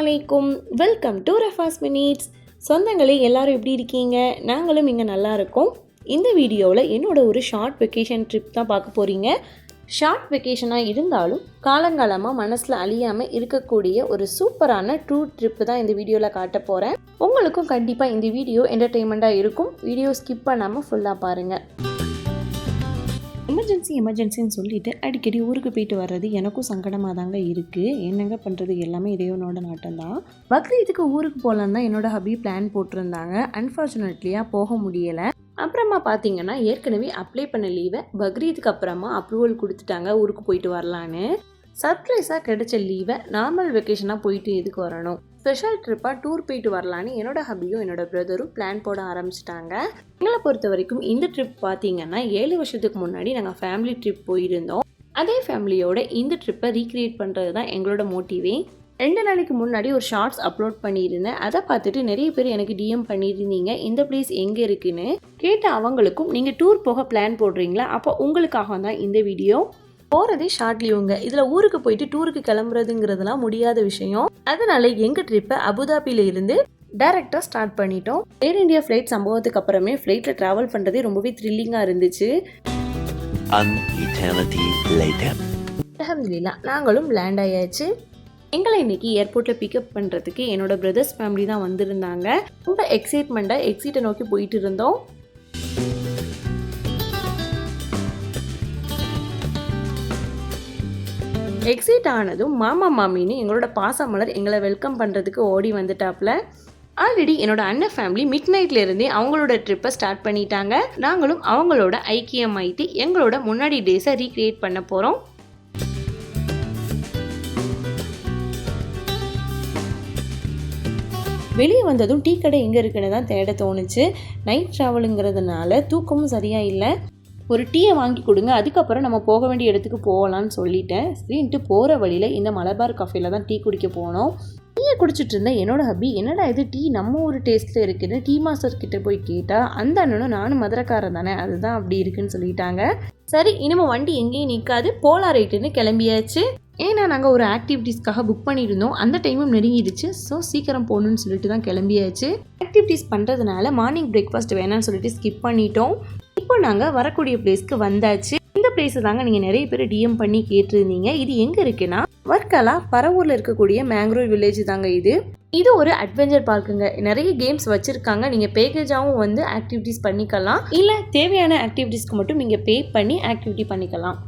அலைக்கும். Welcome to Rafa's minutes. சொந்தங்களே எல்லாரும் எப்படி இருக்கீங்க? நாங்களும் இங்கே நல்லா இருக்கோம். இந்த வீடியோவில் என்னோட ஒரு ஷார்ட் வெக்கேஷன் ட்ரிப் தான் பார்க்க போகிறீங்க. ஷார்ட் வெக்கேஷனாக இருந்தாலும் காலங்காலமாக மனசில் அழியாமல் இருக்கக்கூடிய ஒரு சூப்பரான டூர் ட்ரிப்பு தான் இந்த வீடியோவில் காட்ட போகிறேன். உங்களுக்கும் கண்டிப்பாக இந்த வீடியோ என்டர்டெயின்மெண்ட்டாக இருக்கும். வீடியோ ஸ்கிப் பண்ணாமல் ஃபுல்லாக பாருங்கள். எமர்ஜென்சின்னு சொல்லிவிட்டு அடிக்கடி ஊருக்கு போயிட்டு வர்றது எனக்கும் சங்கடமாக தாங்க இருக்குது. என்னங்க பண்ணுறது, எல்லாமே இறைவனோட நாட்டம் தான். பக்ரீத்துக்கு ஊருக்கு போகலான்னு தான் என்னோட ஹபி பிளான் போட்டிருந்தாங்க. அன்ஃபார்ச்சுனேட்லியாக போக முடியலை. அப்புறமா பார்த்தீங்கன்னா ஏற்கனவே அப்ளை பண்ண லீவை பக்ரீத்துக்கு அப்புறமா அப்ரூவல் கொடுத்துட்டாங்க ஊருக்கு போயிட்டு வரலான்னு. சர்ப்ரைஸாக கிடைச்ச லீவை நார்மல் வெக்கேஷனாக போயிட்டு எதுக்கு வரணும், ஸ்பெஷல் ட்ரிப்பாக டூர் போயிட்டு வரலான்னு என்னோட ஹபியும் என்னோட பிரதரும் பிளான் போட ஆரம்பிச்சிட்டாங்க. எங்களை பொறுத்த வரைக்கும் இந்த ட்ரிப் பார்த்தீங்கன்னா 7 வருஷத்துக்கு முன்னாடி நாங்கள் ஃபேமிலி ட்ரிப் போயிருந்தோம். அதே ஃபேமிலியோட இந்த ட்ரிப்பை ரீக்ரியேட் பண்ணுறது தான் எங்களோட மோட்டிவே. 2 நாளைக்கு முன்னாடி ஒரு ஷார்ட்ஸ் அப்லோட் பண்ணியிருந்தேன். அதை பார்த்துட்டு நிறைய பேர் எனக்கு டிஎம் பண்ணியிருந்தீங்க இந்த பிளேஸ் எங்கே இருக்குன்னு. கேட்ட அவங்களுக்கும் நீங்கள் டூர் போக பிளான் போடுறீங்களா, அப்போ உங்களுக்காக தான் இந்த வீடியோ. போகிறதே ஷார்ட் லீவுங்க. இதில் ஊருக்கு போயிட்டு டூருக்கு கிளம்புறதுங்கிறதுலாம் முடியாத விஷயம். அதனால எங்கள் ட்ரிப்பை அபுதாபியில் இருந்து டைரெக்டாக ஸ்டார்ட் பண்ணிட்டோம். ஏர் இந்தியா ஃப்ளைட் சம்பவத்துக்கு அப்புறமே ஃப்ளைட்டில் ட்ராவல் பண்ணுறதே ரொம்பவே த்ரில்லிங்காக இருந்துச்சு. அல்ஹம்துலில்லாஹ் நாங்களும் லேண்ட் ஆயாச்சு. எங்களை இன்னைக்கு ஏர்போர்ட்டில் பிக்கப் பண்ணுறதுக்கு என்னோட பிரதர்ஸ் ஃபேமிலி தான் வந்திருந்தாங்க. ரொம்ப எக்ஸைட்மெண்ட்டாக எக்ஸிட்டை நோக்கி போயிட்டு இருந்தோம். எக்ஸிட் ஆனதும் மாமா மாமின்னு எங்களோட பாசமலர் எங்களை வெல்கம் பண்ணுறதுக்கு ஓடி வந்துட்டாப்புல. ஆல்ரெடி என்னோட அண்ணன் ஃபேமிலி மிட் நைட்லேருந்தே அவங்களோட ட்ரிப்பை ஸ்டார்ட் பண்ணிட்டாங்க. நாங்களும் அவங்களோட ஐக்கியமாயிட்டு எங்களோட முன்னாடி டேஸை ரீக்ரியேட் பண்ண போகிறோம். வெளியே வந்ததும் டீ கடை எங்கே இருக்குன்னு தான் தேட தோணுச்சு. நைட் ட்ராவலுங்கிறதுனால தூக்கமும் சரியாக இல்லை. ஒரு டீயை வாங்கி கொடுங்க, அதுக்கப்புறம் நம்ம போக வேண்டிய இடத்துக்கு போகலான்னு சொல்லிட்டேன். சரின்ட்டு போகிற வழியில் இந்த மலபார் காஃபியில் தான் டீ குடிக்க போனோம். டீயை குடிச்சிட்டு இருந்தேன். என்னோட ஹபி என்னடா இது டீ நம்ம ஒரு டேஸ்ட்டில் இருக்குன்னு டீ மாஸ்டர் கிட்ட போய் கேட்டால் அந்த அண்ணனும் நானும் மதுரைக்காரன் தானே, அதுதான் அப்படி இருக்குன்னு சொல்லிட்டாங்க. சரி இனிமேல் வண்டி எங்கேயும் நிற்காது, போலாம் ரைட்டுன்னு கிளம்பியாச்சு. ஏன்னா நாங்கள் ஒரு ஆக்டிவிட்டீஸ்க்காக புக் பண்ணியிருந்தோம். அந்த டைமும் நெருங்கிடுச்சு. ஸோ சீக்கிரம் போகணுன்னு சொல்லிட்டு தான் கிளம்பியாச்சு. ஆக்டிவிட்டீஸ் பண்ணுறதுனால மார்னிங் பிரேக்ஃபாஸ்ட் வேணான்னு சொல்லிட்டு ஸ்கிப் பண்ணிட்டோம். இப்போ நாங்கள் வரக்கூடிய பிளேஸ்க்கு வந்தாச்சு. இந்த பிளேஸை தாங்க நீங்கள் நிறைய பேர் டிஎம் பண்ணி கேட்டிருந்தீங்க. இது எங்கே இருக்குன்னா வர்க்கலா பரவூரில் இருக்கக்கூடிய மேங்க்ரோவ் வில்லேஜ் தாங்க இது. இது ஒரு அட்வென்ச்சர் பார்க்குங்க. நிறைய கேம்ஸ் வச்சுருக்காங்க. நீங்கள் பேக்கேஜாகவும் வந்து ஆக்டிவிட்டீஸ் பண்ணிக்கலாம், இல்லை தேவையான ஆக்டிவிட்டீஸ்க்கு மட்டும் நீங்கள் பே பண்ணி ஆக்டிவிட்டி பண்ணிக்கலாம்.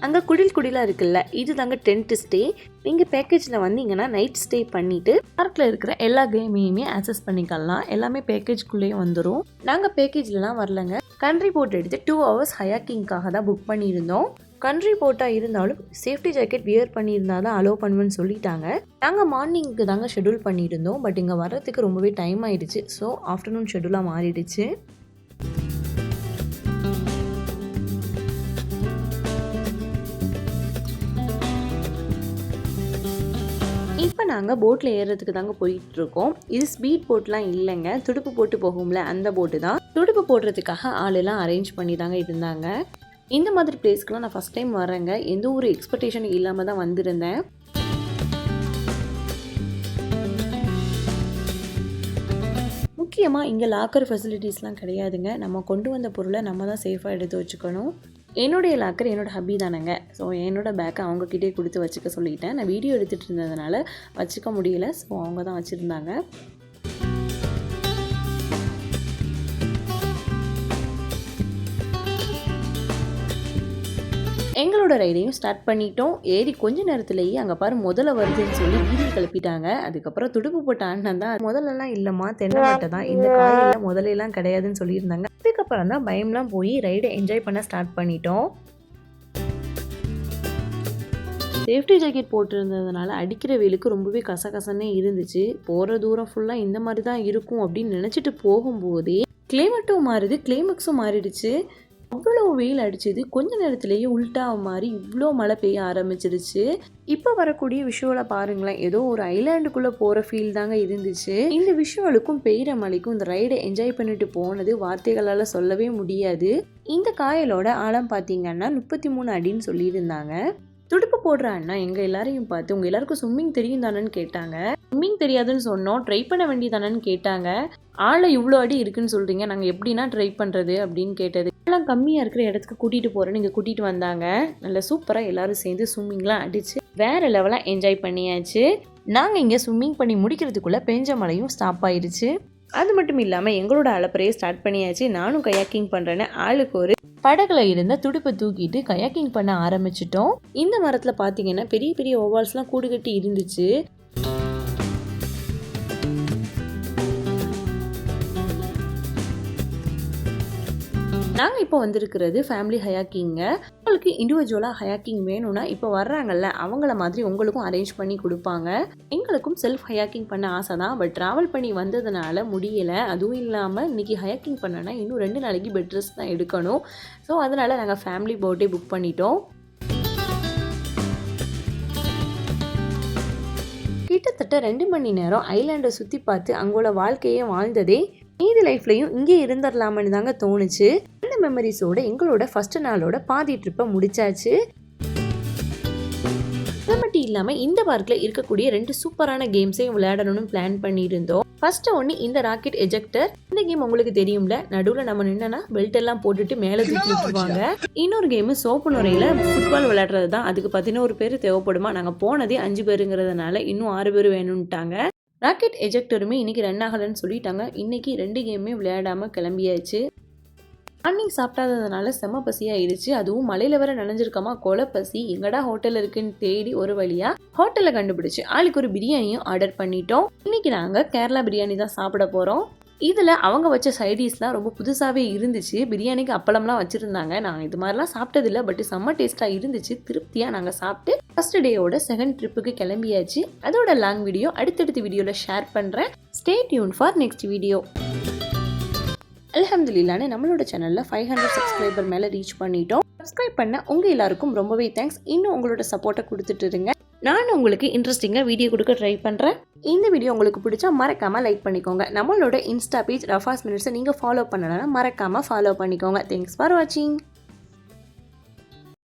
அங்கே குடிலாக இருக்குல்ல, இது தாங்க டென்ட் ஸ்டே. நீங்கள் பேக்கேஜில் வந்தீங்கன்னா நைட் ஸ்டே பண்ணிவிட்டு பார்க்கில் இருக்கிற எல்லா கேமையுமே ஆக்சஸ் பண்ணிக்கலாம். எல்லாமே பேக்கேஜ்குள்ளேயே வந்துடும். நாங்கள் பேக்கேஜ்லாம் வரலங்க. கண்ட்ரி போட் எடுத்து 2 hours ஹயாக்கிங்காக தான் புக் பண்ணியிருந்தோம். கண்ட்ரி போட்டாக இருந்தாலும் சேஃப்டி ஜாக்கெட் வியர் பண்ணியிருந்தால் தான் அலோவ் பண்ணுவேன்னு சொல்லிட்டாங்க. நாங்கள் மார்னிங்க்கு தாங்க ஷெடியூல் பண்ணியிருந்தோம். பட் இங்கே வர்றதுக்கு ரொம்பவே டைம் ஆயிடுச்சு. ஸோ ஆஃப்டர்நூன் ஷெடியூலாக மாறிடுச்சு. இப்போ நாங்கள் போட்டில் ஏறுறதுக்கு தாங்க போயிட்டுருக்கோம். இது ஸ்பீட் போட்லாம் இல்லைங்க, துடுப்பு போட்டு போகும்ல அந்த போட்டு தான். துடுப்பு போடுறதுக்காக ஆளெல்லாம் அரேஞ்ச் பண்ணி தாங்க இருந்தாங்க. இந்த மாதிரி பிளேஸ்க்கெலாம் நான் ஃபஸ்ட் டைம் வரேங்க. எந்த ஒரு எக்ஸ்பெக்டேஷனும் இல்லாமல் தான் வந்திருந்தேன். முக்கியமாக இங்கே லாக்கர் ஃபெசிலிட்டிஸ்லாம் கிடையாதுங்க. நம்ம கொண்டு வந்த பொருளை நம்ம தான் சேஃபாக எடுத்து வச்சுக்கணும். என்னுடைய லாக்கர் என்னோட ஹபி தானேங்க. ஸோ என்னோட பேக்கை அவங்கக்கிட்டே கொடுத்து வச்சுக்க சொல்லிட்டேன். நான் வீடியோ எடுத்துகிட்டு இருந்ததுனால வச்சுக்க முடியல. ஸோ அவங்க தான் வச்சுருந்தாங்க. எங்களோட ரைடையும் ஸ்டார்ட் பண்ணிட்டோம். ஏறி கொஞ்ச நேரத்துலேயே அங்கே பாரு முதல்ல வருதுன்னு சொல்லி வீடியோ கிளப்பிட்டாங்க. அதுக்கப்புறம் துடுப்பு போட்ட அண்ணன் தான் முதல்லலாம் இல்லைம்மா தென்னை மட்டை தான், இந்த காலையில் முதலெல்லாம் கிடையாதுன்னு சொல்லியிருந்தாங்க. அதுக்கப்புறம் தான் பயம்லாம் போய் ரைடை என்ஜாய் பண்ண ஸ்டார்ட் பண்ணிட்டோம். சேஃப்டி ஜாக்கெட் போட்டிருந்ததுனால அடிக்கிற வெயிலுக்கு ரொம்பவே கசகசன்னே இருந்துச்சு. போகிற தூரம் ஃபுல்லாக இந்த மாதிரி தான் இருக்கும் அப்படின்னு நினச்சிட்டு போகும்போதே கிளைமேட்டும் மாறுது, கிளைமேக்ஸும் மாறிடுச்சு. அவ்வளோ வெயில் அடிச்சது. கொஞ்ச நேரத்திலேயே உல்ட்டா மாறி இவ்வளோ மழை பெய்ய ஆரம்பிச்சிருச்சு. இப்போ வரக்கூடிய விஷுவலை பாருங்களேன். ஏதோ ஒரு ஐலாண்டுக்குள்ளே போகிற ஃபீல் தாங்க இருந்துச்சு. இந்த விஷுவலுக்கும் பெய்கிற மழைக்கும் இந்த ரைடை என்ஜாய் பண்ணிட்டு போனது வார்த்தைகளால் சொல்லவே முடியாது. இந்த காயலோட ஆழம் பார்த்தீங்கன்னா 33 அடின்னு சொல்லியிருந்தாங்க. துடுப்பு போடுற அண்ணா எங்கள் எல்லாரையும் பார்த்து உங்கள் எல்லாருக்கும் ஸ்விம்மிங் தெரியும் தானேன்னு கேட்டாங்க. ஸ்விம்மிங் தெரியாதுன்னு சொன்னோம், ட்ரை பண்ண வேண்டியதானேன்னு கேட்டாங்க. ஆழம் இவ்வளோ அடி இருக்குன்னு சொல்கிறீங்க, நாங்கள் எப்படின்னா ட்ரை பண்ணுறது அப்படின்னு கேட்டது. எல்லாம் கம்மியாக இருக்கிற இடத்துக்கு கூட்டிகிட்டு போகிறேன்னு இங்கே கூட்டிகிட்டு வந்தாங்க. நல்லா சூப்பராக எல்லோரும் சேர்ந்து ஸ்விம்மிங்லாம் அடித்து வேறு லெவலாக என்ஜாய் பண்ணியாச்சு. நாங்கள் இங்கே ஸ்விம்மிங் பண்ணி முடிக்கிறதுக்குள்ளே பெஞ்ச மழையும் ஸ்டாப் ஆயிடுச்சு. அது மட்டும் இல்லாமல் எங்களோட அலப்பறையை ஸ்டார்ட் பண்ணியாச்சு. நானும் கயாக்கிங் பண்ணுறேன்னு ஆளுக்கு ஒரு படகுல இருந்த துடுப்பை தூக்கிட்டு கயாக்கிங் பண்ண ஆரம்பிச்சிட்டோம். இந்த மரத்தில் பார்த்தீங்கன்னா பெரிய பெரிய ஓவால்ஸ்லாம் கூடு கட்டி இருந்துச்சு. நாங்கள் இப்போ வந்திருக்கிறது ஃபேமிலி ஹயாக்கிங்க. உங்களுக்கு இண்டிவிஜுவலாக ஹயாக்கிங் வேணும்னா இப்போ வர்றாங்கல்ல அவங்கள மாதிரி உங்களுக்கும் அரேஞ்ச் பண்ணி கொடுப்பாங்க. எங்களுக்கும் செல்ஃப் ஹயாக்கிங் பண்ண ஆசை தான், பட் ட்ராவல் பண்ணி வந்ததுனால முடியலை. அதுவும் இல்லாமல் இன்றைக்கி ஹயாக்கிங் பண்ணனா இன்னும் 2 நாளைக்கு பெட் ரெஸ்ட் தான் எடுக்கணும். ஸோ அதனால் நாங்கள் ஃபேமிலி போட்டே புக் பண்ணிட்டோம். கிட்டத்தட்ட 2 மணி நேரம் ஐலாண்டை சுற்றி பார்த்து அங்கோட வாழ்க்கையை வாழ்ந்ததே மீதி லைஃப்லையும் இங்கே இருந்துடலாமன்னு தாங்க தோணுச்சு. அந்த மெமரிஸோட எங்களோட ஃபர்ஸ்ட் நாளோட பாதி ட்ரிப்பை முடிச்சாச்சு. அது மட்டும் இல்லாமல் இந்த பார்க்கில் இருக்கக்கூடிய 2 சூப்பரான கேம்ஸையும் விளையாடணும்னு பிளான் பண்ணியிருந்தோம். ஃபர்ஸ்ட் ஒன்று இந்த ராக்கெட் எஜெக்டர். இந்த கேம் உங்களுக்கு தெரியும்ல, நடுவில் நம்ம நின்னா பெல்ட் எல்லாம் போட்டுட்டு மேலே தூக்கி விட்டுருவாங்க. இன்னொரு கேமு சோப்பு நுரையில் ஃபுட்பால் விளையாடுறது தான். அதுக்கு 11 பேர் தேவைப்படுமா. நாங்கள் போனதே 5 பேருங்கிறதுனால இன்னும் 6 பேர் வேணும்ட்டாங்க. ராக்கெட் எஜெக்டருமே இன்றைக்கி ரன் ஆகலைன்னு சொல்லிட்டாங்க. இன்றைக்கி 2 கேமுமே விளையாடாமல் கிளம்பியாச்சு. மார்னிங் சாப்பிட்டாததுனால செம்ம பசியாயிடுச்சு. அதுவும் மலையில் வர நனைஞ்சிருக்கமா கொலை பசி. எங்கடா ஹோட்டல் இருக்குன்னு தேடி ஒரு வழியாக ஹோட்டலில் கண்டுபிடிச்சு ஆளுக்கு ஒரு பிரியாணியும் ஆர்டர் பண்ணிட்டோம். இன்றைக்கி நாங்கள் கேரளா பிரியாணி தான் சாப்பிட போகிறோம். இதில் அவங்க வச்ச சைடிஷ்லாம் ரொம்ப புதுசாகவே இருந்துச்சு. பிரியாணிக்கு அப்பளம்லாம் வச்சுருந்தாங்க. நாங்கள் இது மாதிரிலாம் சாப்பிட்டதில்லை, பட் செம்ம டேஸ்ட்டாக இருந்துச்சு. திருப்தியாக நாங்கள் சாப்பிட்டு ஃபர்ஸ்ட் டேயோட செகண்ட் ட்ரிப்புக்கு கிளம்பியாச்சு. அதோட லாங் வீடியோ அடுத்தடுத்த வீடியோவில் ஷேர் பண்ணுறேன். Stay tuned for next video. அல்ஹம்துலில்லாஹ்னு நம்மளோட சேனலில் 500 சப்ஸ்கிரைபர் மேலே ரீச் பண்ணிட்டோம். சப்ஸ்கிரைப் பண்ண உங்கள் எல்லாருக்கும் ரொம்பவே தேங்க்ஸ். இன்னும் உங்களோட சப்போர்ட்டை கொடுத்துட்டு இருங்க. நான் உங்களுக்கு இன்ட்ரெஸ்டிங்காக வீடியோ கொடுக்க ட்ரை பண்ணுறேன். இந்த வீடியோ உங்களுக்கு பிடிச்சா மறக்காமல் லைக் பண்ணிக்கோங்க. நம்மளோட இன்ஸ்டா பேஜ் ரஃபாஸ் மினிட்ஸை நீங்கள் ஃபாலோ பண்ணலன்னா மறக்காமல் ஃபாலோ பண்ணிக்கோங்க. தேங்க்ஸ் ஃபார் வாட்சிங்.